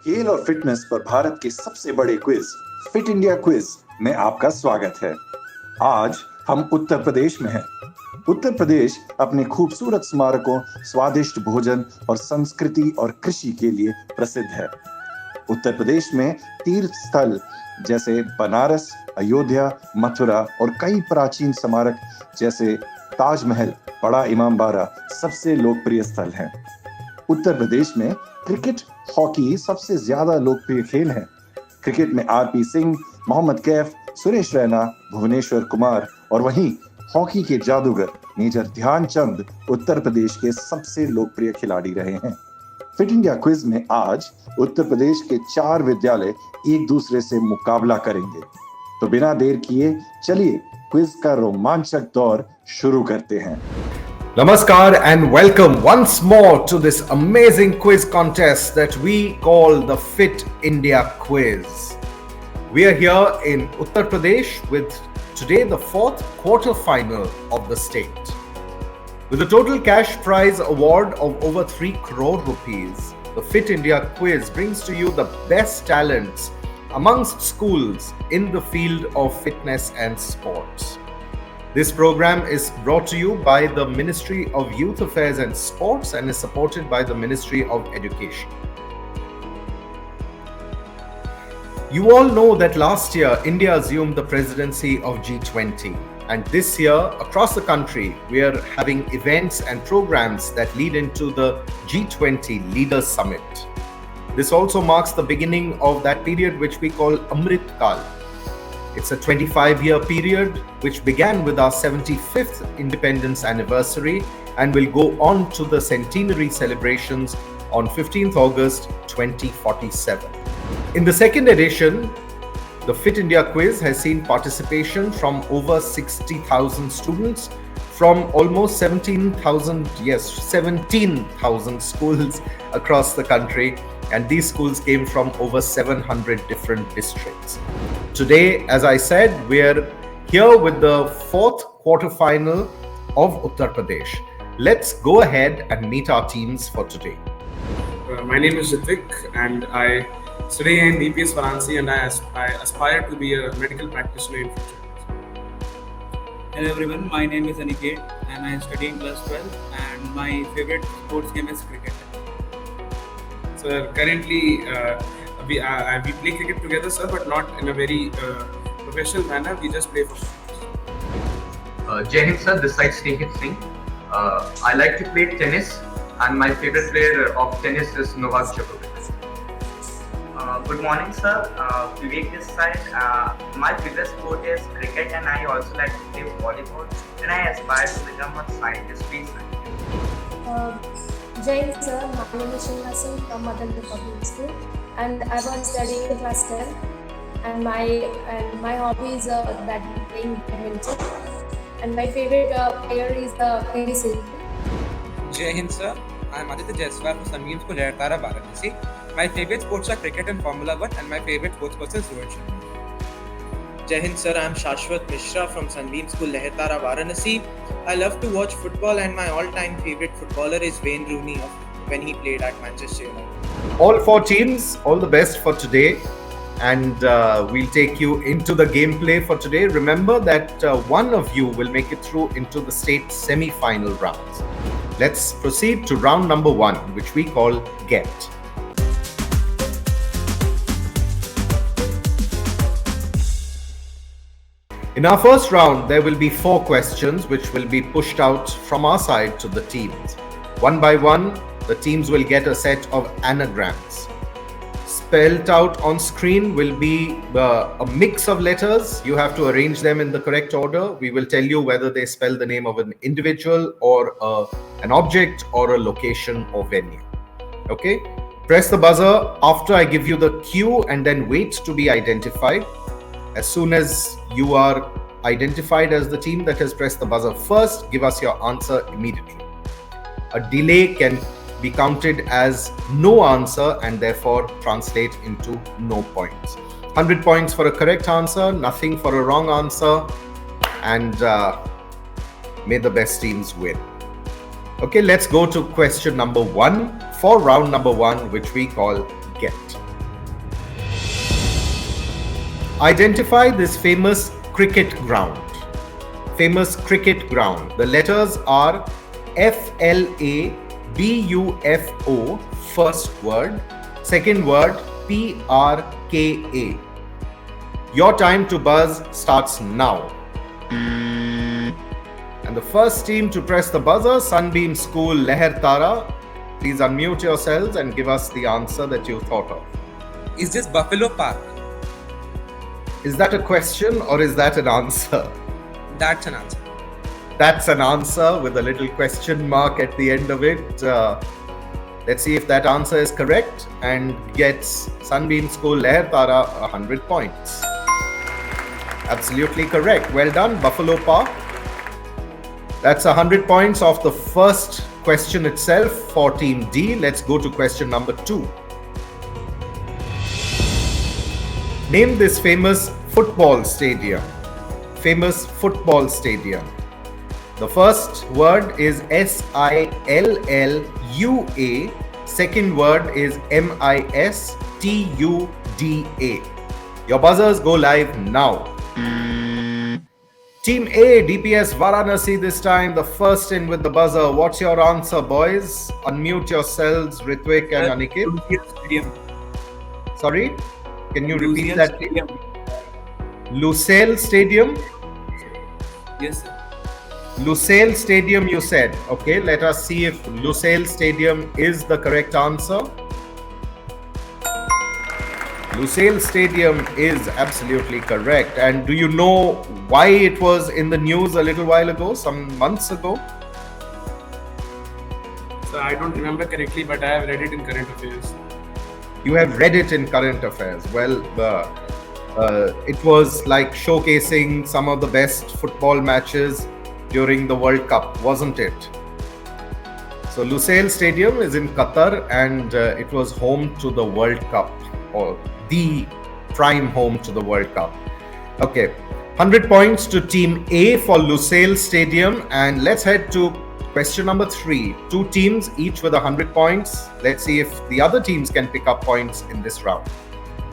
खेल और फिटनेस पर भारत के सबसे बड़े क्विज फिट इंडिया क्विज में आपका स्वागत है। आज हम उत्तर प्रदेश में हैं। उत्तर प्रदेश अपने खूबसूरत स्मारकों, स्वादिष्ट भोजन और संस्कृति और कृषि के लिए प्रसिद्ध है। उत्तर प्रदेश में तीर्थ स्थल जैसे बनारस, अयोध्या, मथुरा और कई प्राचीन स्मारक जैसे ताजमहल, बड़ा इमामबाड़ा सबसे लोकप्रिय स्थल हैं। उत्तर प्रदेश में क्रिकेट, हॉकी सबसे ज्यादा लोकप्रिय खेल है। क्रिकेट में आरपी सिंह, मोहम्मद कैफ, सुरेश रैना, भुवनेश्वर कुमार और वहीं हॉकी के जादूगर मेजर ध्यानचंद उत्तर प्रदेश के सबसे लोकप्रिय खिलाड़ी रहे हैं। फिट इंडिया क्विज में आज उत्तर प्रदेश के 4 विद्यालय एक दूसरे से मुकाबला करेंगे। तो बिना देर किए चलिए क्विज का रोमांचक दौर शुरू करते हैं। Namaskar and welcome once more to this amazing quiz contest that we call the Fit India Quiz. We are here in Uttar Pradesh with today the 4th quarter-final of the state. With a total cash prize award of over 3 crore rupees, the Fit India Quiz brings to you the best talents amongst schools in the field of fitness and sports. This program is brought to you by the Ministry of Youth Affairs and Sports and is supported by the Ministry of Education. You all know that last year India assumed the presidency of G20, and this year across the country we are having events and programs that lead into the G20 Leaders Summit. This also marks the beginning of that period which we call Amrit Kal. It's a 25-year period which began with our 75th independence anniversary and will go on to the centenary celebrations on 15th August 2047. In the second edition, the Fit India Quiz has seen participation from over 60,000 students from almost 17,000 schools across the country, and these schools came from over 700 different districts. Today, as I said, we're here with the 4th quarterfinal of Uttar Pradesh. Let's go ahead and meet our teams for today. My name is Ritvik and I study in EPS Varanasi, and I aspire to be a medical practitioner in future. Hello everyone, my name is Aniket and I study in class 12 and my favorite sports game is cricket. So currently we play cricket together, sir, but not in a very professional manner. We just play for fun. Jai Hind sir, this side Snehit Singh. I like to play tennis and my favorite player of tennis is Novak Djokovic. Good morning, sir. Vivek this side. My favorite sport is cricket and I also like to play volleyball and I aspire to become a scientist. Jai Hind sir, my name is Shilpa Singh from Uttar Public School and I was studying in class 10 and my hobby is that playing badminton and my favorite player is PV Sindhu. Jai Hind sir, I am Aditya Jaiswal from Sangeet School, Uttar, Varanasi. My favorite sports are cricket and Formula 1 and my favorite sports person is Rohit Sharma. Jai Hind sir, I am Shashwat Mishra from Sunbeam School, Lehetara, Varanasi. I love to watch football and my all-time favorite footballer is Wayne Rooney when he played at Manchester United. All 4 teams, all the best for today, and we'll take you into the gameplay for today. Remember that one of you will make it through into the state semi-final rounds. Let's proceed to round number 1, which we call Get. In our first round, there will be 4 questions which will be pushed out from our side to the teams. One by one, the teams will get a set of anagrams. Spelled out on screen will be a mix of letters. You have to arrange them in the correct order. We will tell you whether they spell the name of an individual or an object or a location or venue. Okay? Press the buzzer after I give you the cue and then wait to be identified. As soon as you are identified as the team that has pressed the buzzer first, give us your answer immediately. A delay can be counted as no answer and therefore translate into no points. 100 points for a correct answer, nothing for a wrong answer, and may the best teams win. Okay, let's go to question number 1 for round number 1, which we call Get. Identify this famous cricket ground. Famous cricket ground. The letters are FLABUFO, first word. Second word, PRKA. Your time to buzz starts now. And the first team to press the buzzer, Sunbeam School Lehertara. Please unmute yourselves and give us the answer that you thought of. Is this Buffalo Park? Is that a question or is that an answer? That's an answer. That's an answer with a little question mark at the end of it. Let's see if that answer is correct and gets Sunbeam School Lehertara 100 points. Absolutely correct. Well done, Buffalo Park. That's 100 points off the first question itself for Team D. Let's go to question number 2. Name this famous football stadium. Famous football stadium. The first word is SILLUA. Second word is MISTUDA. Your buzzers go live now. Team A, DPS Varanasi this time, the first in with the buzzer. What's your answer, boys? Unmute yourselves, Ritwik and Aniket. Lusail Stadium. Sorry? Can you repeat Lusail that? Stadium. Lusail Stadium? Yes, sir. Lusail Stadium, you said. Okay, let us see if Lusail Stadium is the correct answer. Lusail Stadium is absolutely correct. And do you know why it was in the news a little while ago, some months ago? So I don't remember correctly, but I have read it in current affairs. You have read it in current affairs. Well, it was like showcasing some of the best football matches during the World Cup, wasn't it? So Lusail Stadium is in Qatar and it was home to the World Cup, or the prime home to the World Cup. Okay, 100 points to Team A for Lusail Stadium, and let's head to question number 3. 2 teams each with 100 points. Let's see if the other teams can pick up points in this round.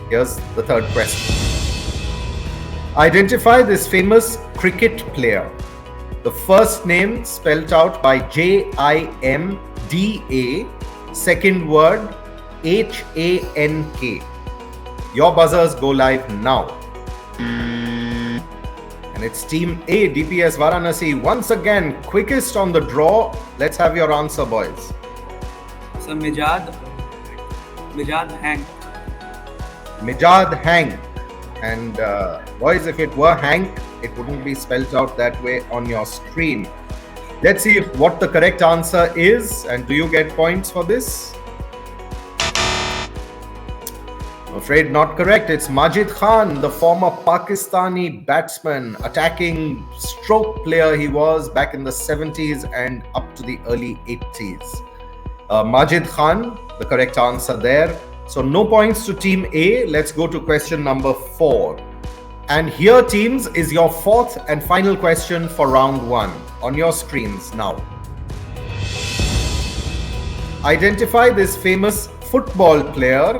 Here's the third question. Identify this famous cricket player. The first name spelled out by JIMDA, second word HANK. Your buzzers go live now. And it's Team A, DPS Varanasi, once again quickest on the draw. Let's have your answer, boys. So Mijad Hank. Mijad Hank. And boys, if it were Hank, it wouldn't be spelled out that way on your screen. Let's see what the correct answer is. And do you get points for this? I'm afraid not correct. It's Majid Khan, the former Pakistani batsman, attacking stroke player he was back in the 70s and up to the early 80s. Majid Khan, the correct answer there. So no points to Team A. Let's go to question number 4. And here, teams, is your fourth and final question for round 1 on your screens now. Identify this famous football player.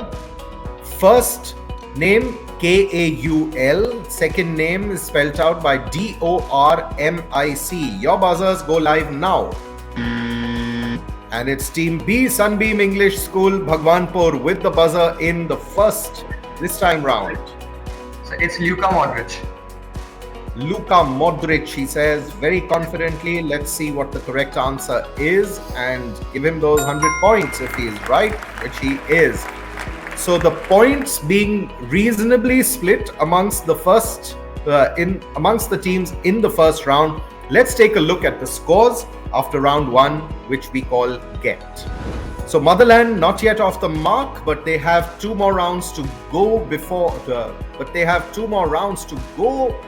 First name Kaul, second name is spelled out by Dormic. Your buzzers go live now. And it's Team B, Sunbeam English School, Bhagwanpur, with the buzzer in the first this time round. So it's Luka Modric. Luka Modric, he says very confidently. Let's see what the correct answer is and give him those 100 points if he is right, which he is. So the points being reasonably split amongst the amongst the teams in the first round. Let's take a look at the scores after round 1, which we call Get. So Motherland not yet off the mark, but they have 2 more rounds to go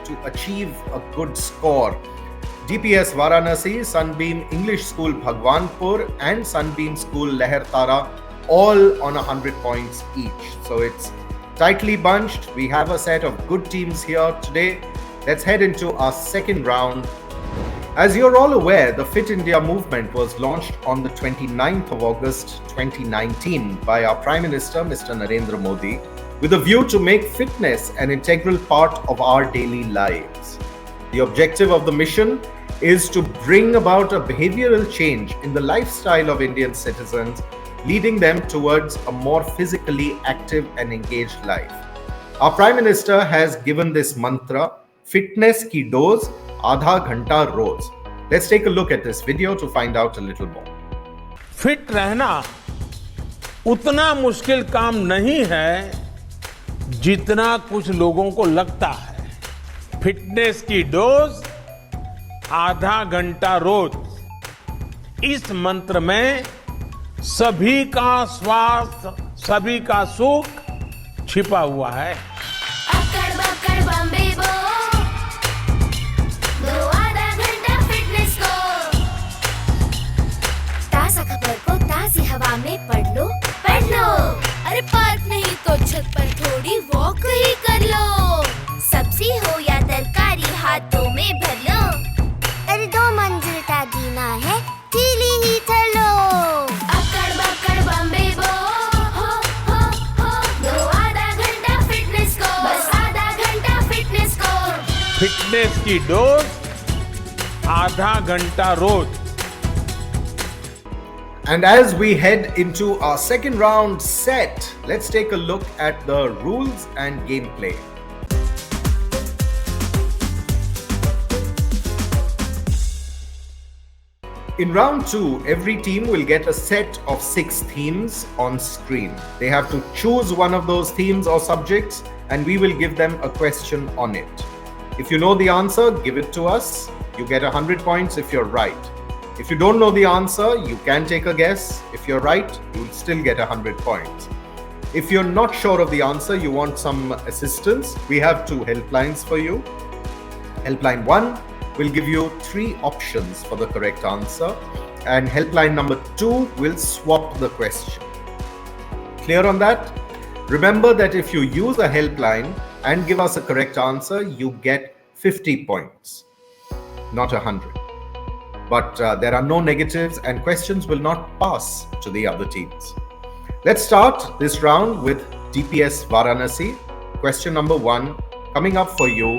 to achieve a good score. DPS Varanasi, Sunbeam English School Bhagwanpur and Sunbeam School Lehertara all on 100 points each. So it's tightly bunched. We have a set of good teams here today. Let's head into our second round. As you're all aware, the Fit India movement was launched on the 29th of August 2019 by our Prime Minister, Mr. Narendra Modi, with a view to make fitness an integral part of our daily lives. The objective of the mission is to bring about a behavioral change in the lifestyle of Indian citizens, leading them towards a more physically active and engaged life. Our Prime Minister has given this mantra, fitness ki dose, आधा घंटा रोज. Let's take a look at this video to find out a little more. Fit रहना उतना मुश्किल काम नहीं है जितना कुछ लोगों को लगता है. फिटनेस की डोज आधा घंटा रोज. इस मंत्र में सभी का स्वास्थ्य, सभी का सुख छिपा हुआ है. अक्कड़ बक्कड़ बम्बे बो, दो आधा घंटा फिटनेस को. ताजा खबर को ताजी हवा में पढ़ लो. अरे पार्क नहीं तो छत पर थोड़ी वॉक ही कर लो. सब्जी हो या तरकारी हाथों में भर लो. अरे 2 मंजिल का जीना है, ढीली ही चलो. अक्कड़ बक्कड़ बम्बे बो, हो, दो आधा घंटा फिटनेस को. बस आधा घंटा फिटनेस को. फिटनेस की डोज आधा घंटा रोज. And as we head into our second round set, let's take a look at the rules and gameplay. In round 2, every team will get a set of 6 themes on screen. They have to choose one of those themes or subjects, and we will give them a question on it. If you know the answer, give it to us. You get 100 points if you're right. If you don't know the answer, you can take a guess. If you're right, you'll still get 100 points. If you're not sure of the answer, you want some assistance, we have 2 helplines for you. Helpline 1 will give you 3 options for the correct answer, and helpline number 2 will swap the question. Clear on that? Remember that if you use a helpline and give us a correct answer, you get 50 points, not 100. But there are no negatives and questions will not pass to the other teams. Let's start this round with DPS Varanasi. Question number 1 coming up for you.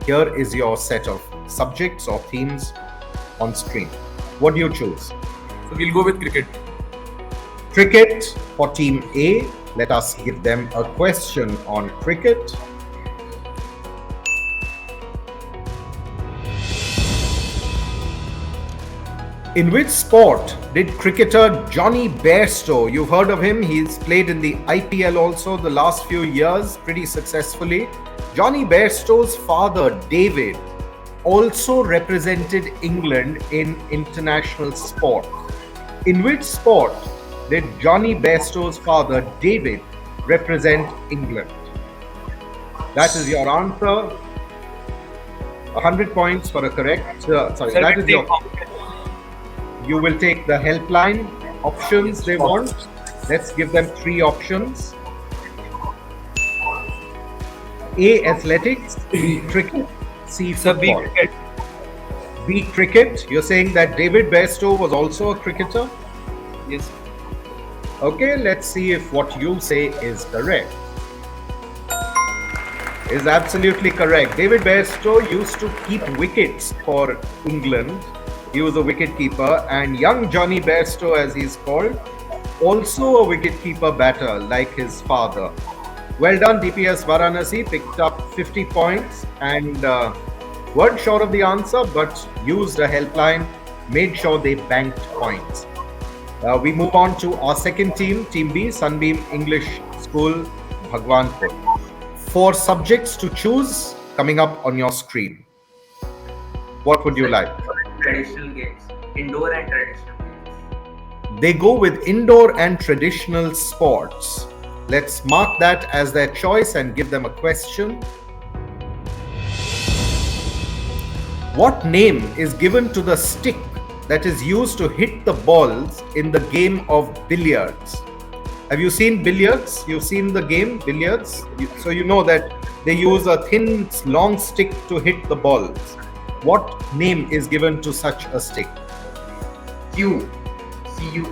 Here is your set of subjects or themes on screen. What do you choose? So we'll go with cricket. Cricket for Team A. Let us give them a question on cricket. In which sport did cricketer Johnny Bairstow, you've heard of him, he's played in the IPL also the last few years pretty successfully. Johnny Bairstow's father, David, also represented England in international sport. In which sport did Johnny Bairstow's father, David, represent England? That is your answer. 100 points for a correct, that is your... You will take the helpline options they want. Let's give them 3 options. A, athletics. B, cricket. C, football. B, cricket. You're saying that David Bairstow was also a cricketer? Yes. Okay, let's see if what you say is correct. Is absolutely correct. David Bairstow used to keep wickets for England. He was a wicket-keeper, and young Johnny Bairstow, as he's called, also a wicket-keeper batter like his father. Well done, DPS Varanasi, picked up 50 points and weren't sure of the answer, but used a helpline, made sure they banked points. We move on to our second team, Team B, Sunbeam English School, Bhagwanpur. 4 subjects to choose coming up on your screen. What would you like? Traditional games, indoor and traditional games. They go with indoor and traditional sports. Let's mark that as their choice and give them a question. What name is given to the stick that is used to hit the balls in the game of billiards? Have you seen billiards? You've seen the game billiards? So you know that they use a thin, long stick to hit the balls. What name is given to such a stick? Q. Cueq.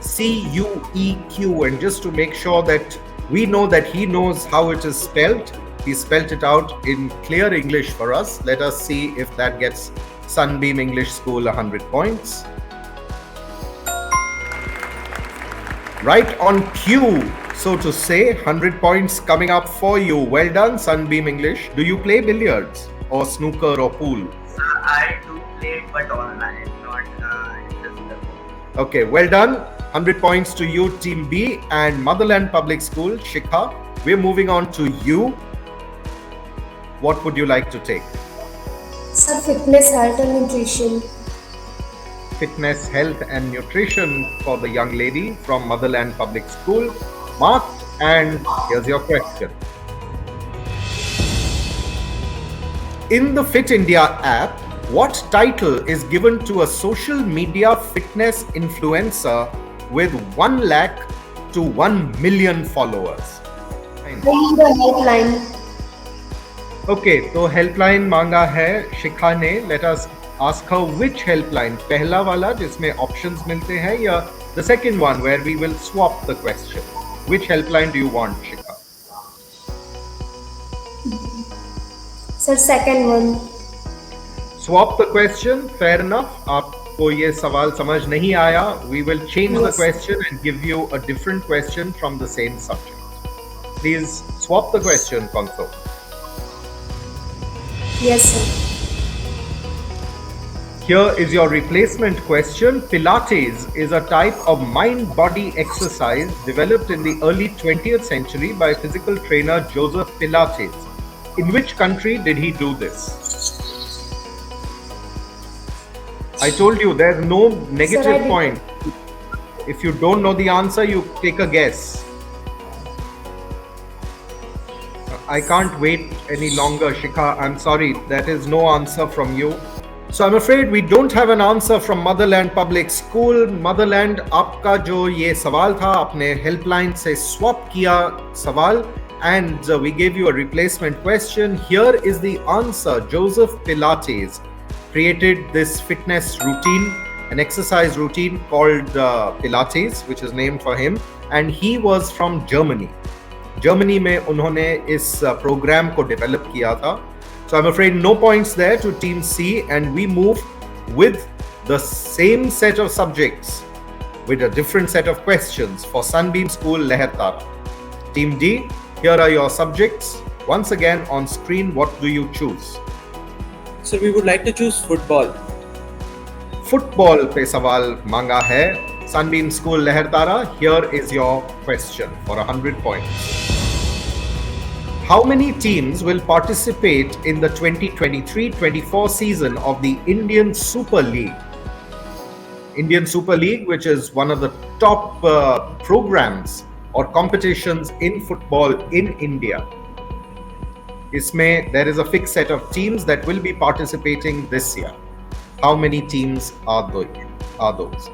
Cueq. And just to make sure that we know that he knows how it is spelled, he spelled it out in clear English for us. Let us see if that gets Sunbeam English School 100 points. Right on cue, so to say, 100 points coming up for you. Well done, Sunbeam English. Do you play billiards or snooker or pool? I do play it, but online, not in physical. Okay, well done. 100 points to you, Team B, and Motherland Public School, Shikha. We're moving on to you. What would you like to take? Sir, fitness, health and nutrition. Fitness, health and nutrition for the young lady from Motherland Public School. Marked, and here's your question. In the Fit India app, what title is given to a social media fitness influencer with 1 lakh to 1 million followers? I need a helpline. Okay, so helpline मांगा है शिखा ने. Let us ask her which helpline. पहला वाला जिसमें options मिलते हैं या the second one where we will swap the question. Which helpline do you want, Shikha? Sir, second one. Swap the question. Fair enough. आपको ये सवाल समझ नहीं आया. We will change the Yes. question and give you a different question from the same subject. Please swap the question, Kongso. Yes, sir. Here is your replacement question. Pilates is a type of mind-body exercise developed in the early 20th century by physical trainer Joseph Pilates. In which country did he do this? I told you there's no negative did- point. If you don't know the answer, you take a guess. I can't wait any longer, Shikha. I'm sorry, that is no answer from you. So I'm afraid we don't have an answer from Motherland Public School. Motherland, आपका जो ये सवाल था आपने helpline से swap किया सवाल and we gave you a replacement question. Here is the answer. Joseph Pilates created this fitness routine, an exercise routine called Pilates, which is named for him, and he was from Germany. Germany में उन्होंने इस program को develop किया था. So I'm afraid no points there to Team C, and we move with the same set of subjects with a different set of questions for Sunbeam School Lehertara. Team D, here are your subjects. Once again on screen, what do you choose? So we would like to choose football. Football पे सवाल मांगा है Sunbeam School Lehertara. Here is your question for 100 points. How many teams will participate in the 2023-24 season of the Indian Super League? Indian Super League, which is one of the top programs or competitions in football in India. Isme, there is a fixed set of teams that will be participating this year. How many teams are those?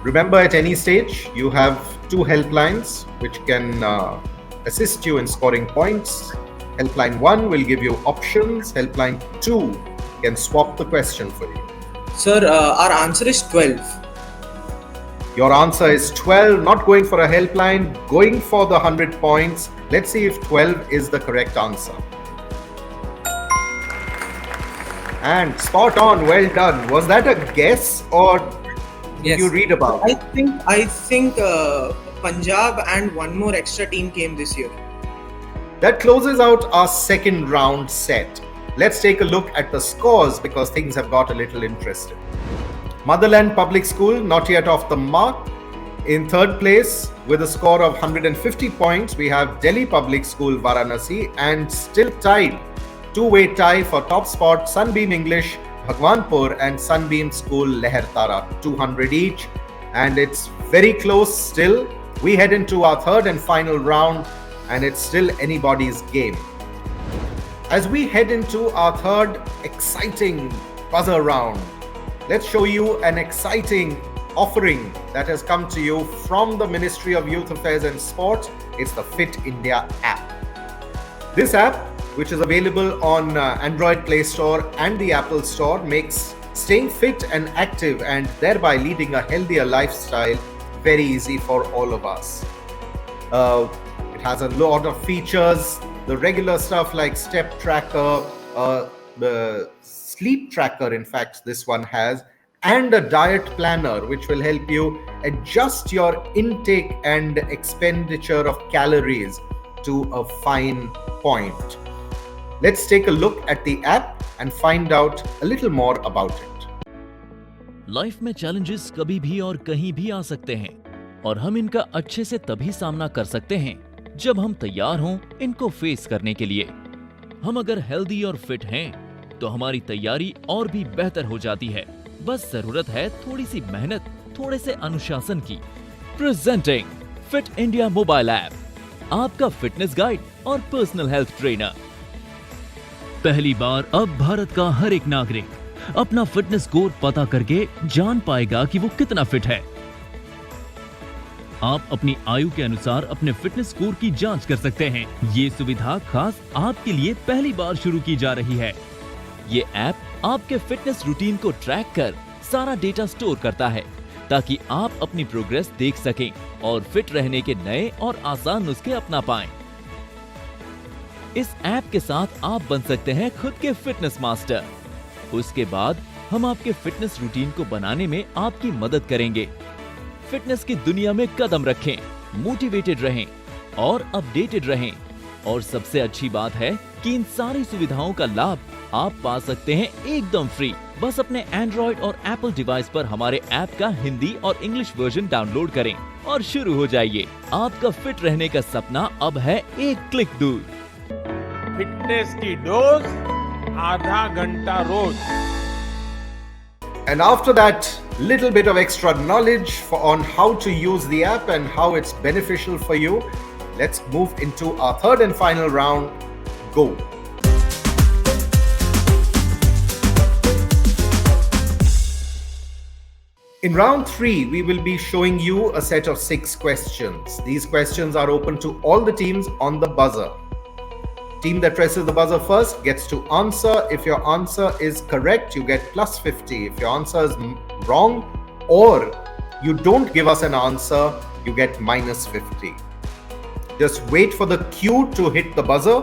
Remember, at any stage, you have two helplines which can assist you in scoring points. Helpline 1 will give you options. Helpline 2 can swap the question for you. Sir, our answer is 12. Your answer is 12. Not going for a helpline, going for the 100 points. Let's see if 12 is the correct answer. And spot on. Well done. Was that a guess or did you read about it? I think Punjab and one more extra team came this year. That closes out our second round set. Let's take a look at the scores because things have got a little interesting. Motherland Public School not yet off the mark. In third place with a score of 150 points, we have Delhi Public School Varanasi, and still tied, two-way tie for top spot, Sunbeam English Bhagwanpur and Sunbeam School Lehertara, 200 each, and it's very close still. We head into our third and final round, and it's still anybody's game. As we head into our third exciting buzzer round, let's show you an exciting offering that has come to you from the Ministry of Youth Affairs and Sport. It's the Fit India app. This app, which is available on Android Play Store and the Apple Store, makes staying fit and active and thereby leading a healthier lifestyle very easy for all of us. It has a lot of features, the regular stuff like step tracker, the sleep tracker, in fact, this one has, and a diet planner, which will help you adjust your intake and expenditure of calories to a fine point. Let's take a look at the app and find out a little more about it. Life में challenges कभी भी और कहीं भी आ सकते हैं और हम इनका अच्छे से तभी सामना कर सकते हैं जब हम तैयार हों इनको फेस करने के लिए। हम अगर हेल्दी और फिट हैं तो हमारी तैयारी और भी बेहतर हो जाती है। बस जरूरत है थोड़ी सी मेहनत, थोड़े से अनुशासन की। Presenting fit India mobile app, आपका फिटनेस गाइड और पर्सनल हेल्थ ट्रेनर। पहली बार अब भारत का हर एक नागरिक अपना फिटनेस स्कोर पता करके जान पाएगा कि वो कितना फिट है। आप अपनी आयु के अनुसार अपने फिटनेस स्कोर की जांच कर सकते हैं। ये सुविधा खास आपके लिए पहली बार शुरू की जा रही है। ये ऐप आपके फिटनेस रूटीन को ट्रैक कर सारा डेटा स्टोर करता है ताकि आप अपनी प्रोग्रेस देख सकें और फिट रहने के नए और आसान नुस्खे अपना पाएं। इस ऐप के साथ आप बन सकते हैं खुद के फिटनेस मास्टर। उसके बाद हम आपके फिटनेस रूटीन को बनाने में आपकी मदद करेंगे। फिटनेस की दुनिया में कदम रखें, मोटिवेटेड रहें और अपडेटेड रहें। और सबसे अच्छी बात है कि इन सारी सुविधाओं का लाभ आप पा सकते हैं एकदम फ्री। बस अपने एंड्रॉइड और एप्पल डिवाइस पर हमारे ऐप का हिंदी और इंग्लिश वर्जन डाउनलोड करें और शुरू हो जाइए। आपका फिट रहने का सपना अब है एक क्लिक दूर। फिटनेस की डोज आधा घंटा रोज। And after that, little bit of extra knowledge on how to use the app and how it's beneficial for you. Let's move into our third and final round. Go. In round 3, we will be showing you a set of 6 questions. These questions are open to all the teams on the buzzer. Team that presses the buzzer first gets to answer. If your answer is correct, you get plus 50. If your answer is wrong or you don't give us an answer, you get minus 50. Just wait for the cue to hit the buzzer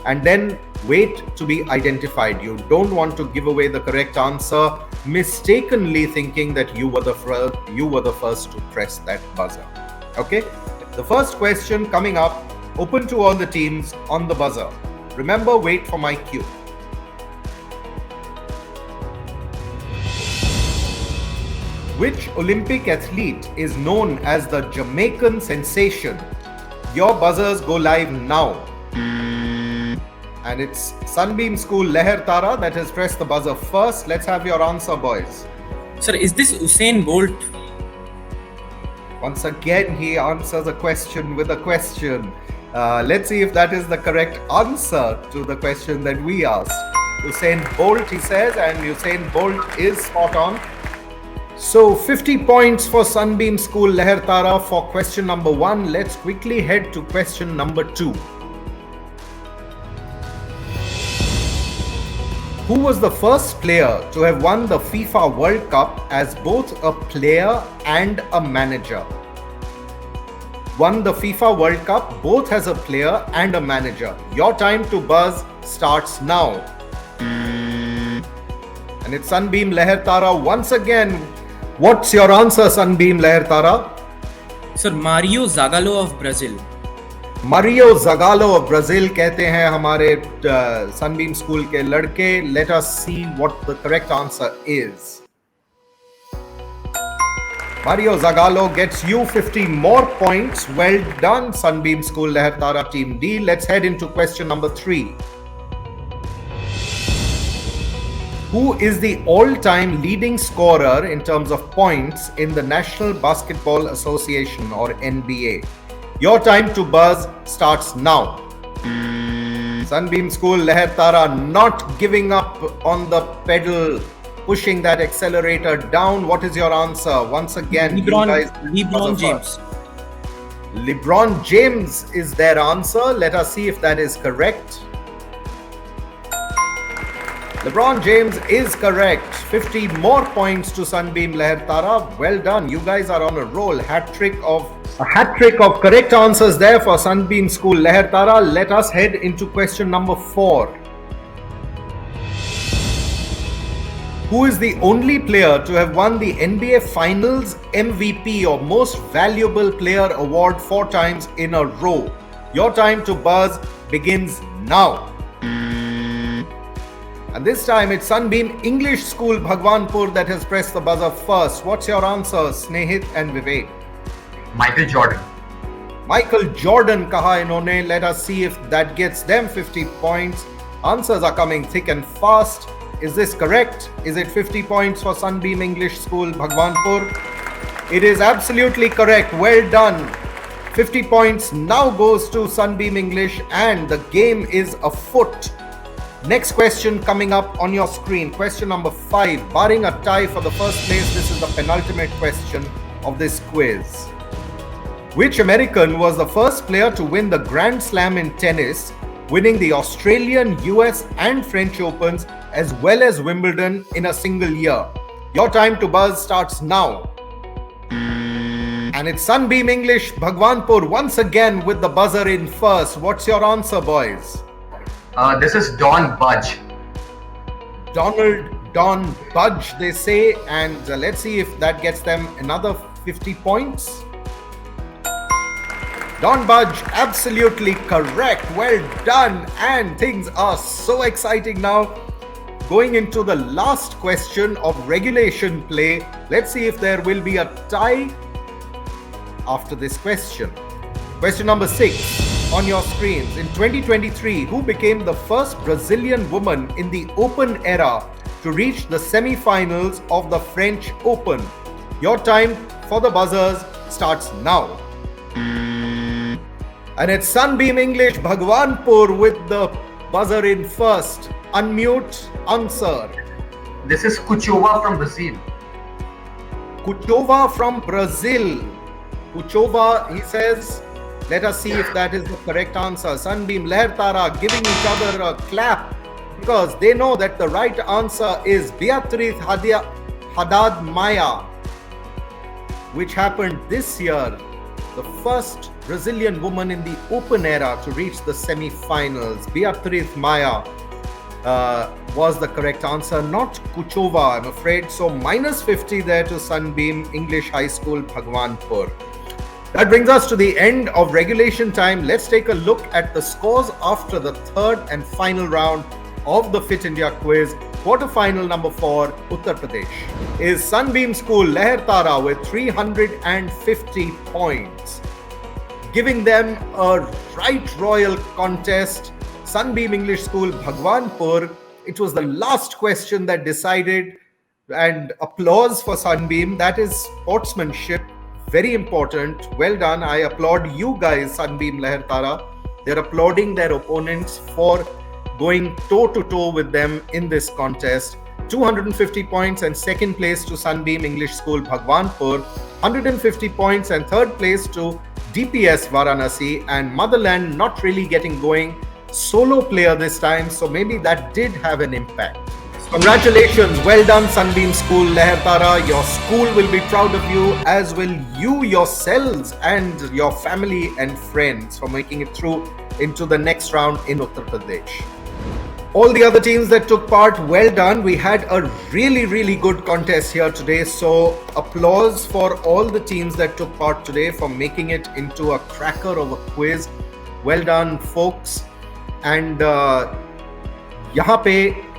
and then wait to be identified. You don't want to give away the correct answer mistakenly thinking that you were the first to press that buzzer. Okay? The first question coming up, open to all the teams on the buzzer. Remember, wait for my cue. Which Olympic athlete is known as the Jamaican sensation? Your buzzers go live now. And it's Sunbeam School Leher Tara that has pressed the buzzer first. Let's have your answer, boys. Sir, is this Usain Bolt? Once again, he answers a question with a question. Let's see if that is the correct answer to the question that we asked. Usain Bolt, he says, and Usain Bolt is spot on. So 50 points for Sunbeam School Leher Tara for question number 1. Let's quickly head to question number 2. Who was the first player to have won the FIFA World Cup as both a player and a manager? Won the FIFA World Cup both as a player and a manager. Your time to buzz starts now. And it's Sunbeam Leher Tara once again. What's your answer, Sunbeam Leher Tara? Sir, Mario Zagallo of Brazil. Mario Zagallo of Brazil कहते हैं हमारे Sunbeam School के लड़के. Let us see what the correct answer is. Mario Zagallo gets you 50 more points. Well done, Sunbeam School Leher Tara Team D. Let's head into question number 3. Who is the all-time leading scorer in terms of points in the National Basketball Association or NBA? Your time to buzz starts now. Sunbeam School Leher Tara not giving up on the pedal, pushing that accelerator down. What is your answer? Once again, LeBron James. LeBron James is their answer. Let us see if that is correct. LeBron James is correct. 50 more points to Sunbeam Lehertara. Well done. You guys are on a roll. A hat trick of correct answers there for Sunbeam School Lehertara. Let us head into question number 4. Who is the only player to have won the NBA Finals MVP or Most Valuable Player award 4 times in a row? Your time to buzz begins now. And this time it's Sunbeam English School Bhagwanpur that has pressed the buzzer first. What's your answer, Snehit and Vivek? Michael Jordan. Michael Jordan kaha inhone. Let us see if that gets them 50 points. Answers are coming thick and fast. Is this correct? Is it 50 points for Sunbeam English School Bhagwanpur? It is absolutely correct. Well done. 50 points now goes to Sunbeam English and the game is afoot. Next question coming up on your screen. Question number 5. Barring a tie for the first place, this is the penultimate question of this quiz. Which American was the first player to win the Grand Slam in tennis, winning the Australian, US and French Opens as well as Wimbledon in a single year? Your time to buzz starts now. And it's Sunbeam English Bhagwanpur once again with the buzzer in first. What's your answer, boys? This is Don Budge. Don Budge, they say, and let's see if that gets them another 50 points. Don Budge, absolutely correct. Well done. And things are so exciting now. Going into the last question of regulation play. Let's see if there will be a tie after this question. Question number 6 on your screens. In 2023, who became the first Brazilian woman in the Open era to reach the semi-finals of the French Open? Your time for the buzzers starts now. And it's Sunbeam English Bhagwanpur with the buzzer in first. Unmute, answer. This is Kuchova from Brazil. Kuchova from Brazil. Kuchova, he says. Let us see if that is the correct answer. Sunbeam Lehertara giving each other a clap because they know that the right answer is Beatriz Haddad Maia, which happened this year. The first Brazilian woman in the Open era to reach the semi-finals. Beatriz Maia was the correct answer, not Kuchova, I'm afraid. So minus 50 there to Sunbeam English High School Bhagwanpur. That brings us to the end of regulation time. Let's take a look at the scores after the third and final round of the Fit India quiz. Quarterfinal number 4, Uttar Pradesh, is Sunbeam School Lehertara with 350 points, giving them a right royal contest. Sunbeam English School Bhagwanpur, it was the last question that decided, and applause for Sunbeam. That is sportsmanship. Very important. Well done. I applaud you guys, Sunbeam Lehertara. They're applauding their opponents for going toe-to-toe with them in this contest. 250 points and second place to Sunbeam English School Bhagwanpur. 150 points and third place to DPS Varanasi. And Motherland not really getting going. Solo player this time, so maybe that did have an impact. Congratulations, well done Sunbeam School Lehertara. Your school will be proud of you, as will you yourselves and your family and friends for making it through into the next round in Uttar Pradesh. All the other teams that took part, well done. We had a really good contest here today, so applause for all the teams that took part today for making it into a cracker of a quiz. Well done folks. And यहाँ पे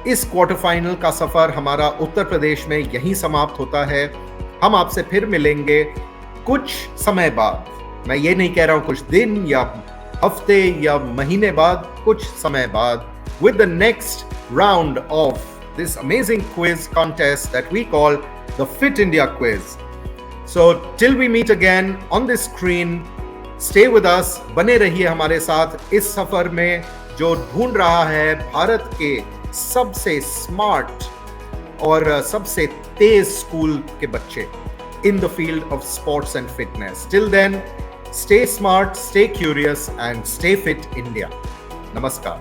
इस quarter final का सफर हमारा उत्तर प्रदेश में यहीं समाप्त होता है. हम आपसे फिर मिलेंगे कुछ समय बाद. मैं ये नहीं कह रहा हूं कुछ दिन या हफ्ते या महीने बाद, कुछ समय बाद, with the next round of this amazing quiz contest that we call the Fit India Quiz. So till we meet again on this screen, stay with us. बने रहिए हमारे साथ इस सफर में जो ढूंढ रहा है भारत के सबसे स्मार्ट और सबसे तेज स्कूल के बच्चे in the field of sports and fitness. Till then, Stay smart, stay curious, and stay fit, India. Namaskar.